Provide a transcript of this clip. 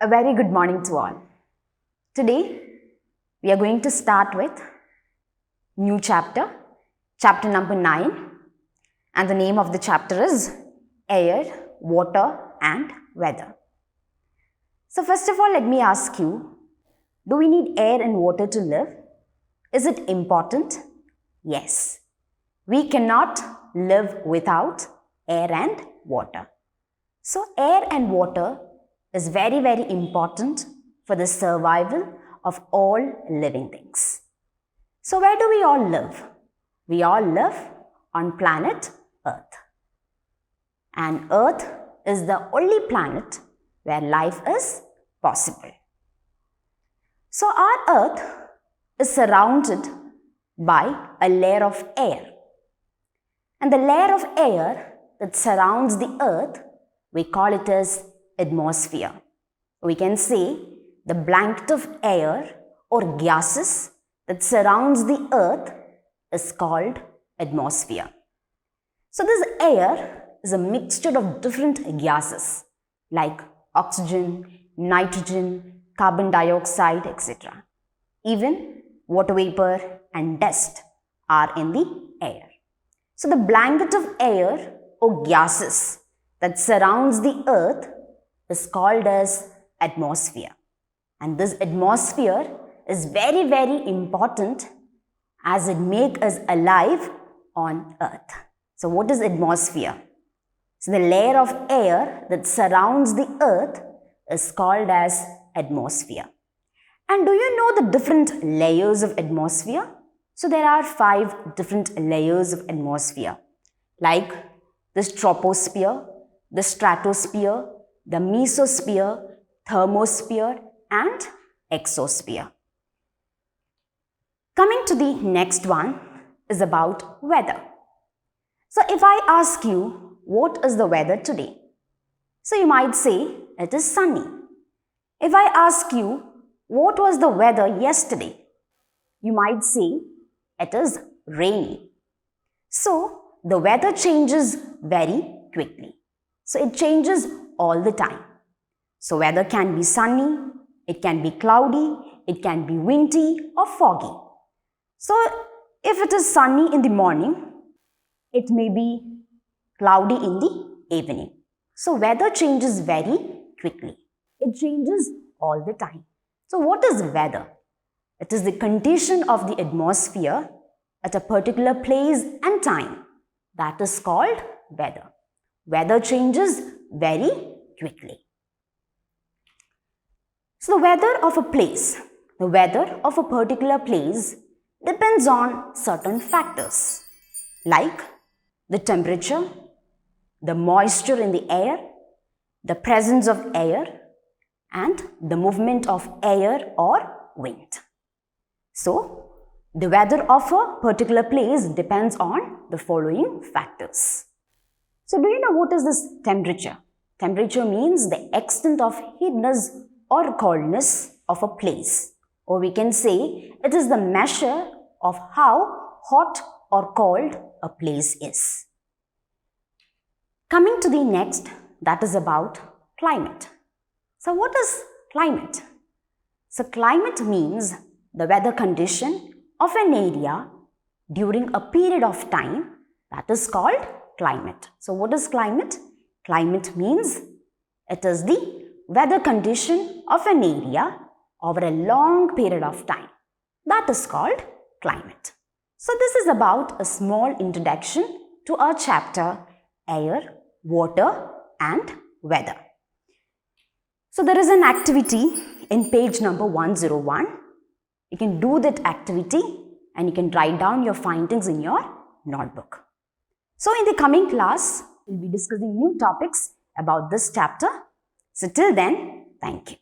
A very good morning to all. Today, we are going to start with new chapter, chapter number 9, and the name of the chapter is Air, Water and Weather. So first of all, let me ask you, do we need air and water to live? Is it important? Yes. We cannot live without air and water. So air and water is very, very important for the survival of all living things. So where do we all live? We all live on planet Earth. And Earth is the only planet where life is possible. So our Earth is surrounded by a layer of air. And the layer of air that surrounds the Earth, we call it as atmosphere. We can say the blanket of air or gases that surrounds the Earth is called atmosphere. So this air is a mixture of different gases like oxygen, nitrogen, carbon dioxide, etc. Even water vapor and dust are in the air. So the blanket of air or gases that surrounds the Earth is called as atmosphere. And this atmosphere is very, very important as it makes us alive on Earth. So what is atmosphere? So the layer of air that surrounds the Earth is called as atmosphere. And do you know the different layers of atmosphere? So there are 5 different layers of atmosphere, like the troposphere, the stratosphere, the mesosphere, thermosphere and exosphere. Coming to the next one is about weather. So if I ask you, what is the weather today? So you might say it is sunny. If I ask you, what was the weather yesterday? You might say it is rainy. So the weather changes very quickly. So it changes all the time. So weather can be sunny, it can be cloudy, it can be windy or foggy. So if it is sunny in the morning, it may be cloudy in the evening. So weather changes very quickly. It changes all the time. So what is weather? It is the condition of the atmosphere at a particular place and time. That is called weather. Weather changes very quickly. So the weather of a place, the weather of a particular place depends on certain factors like the temperature, the moisture in the air, the presence of air and the movement of air or wind. So the weather of a particular place depends on the following factors. So do you know what is this temperature? Temperature means the extent of heatness or coldness of a place. Or we can say it is the measure of how hot or cold a place is. Coming to the next, that is about climate. So what is climate? So climate means the weather condition of an area during a period of time that is called climate. So what is climate? Climate means it is the weather condition of an area over a long period of time. That is called climate. So this is about a small introduction to our chapter Air, Water and Weather. So there is an activity in page number 101. You can do that activity and you can write down your findings in your notebook. So in the coming class, we'll be discussing new topics about this chapter. So till then, thank you.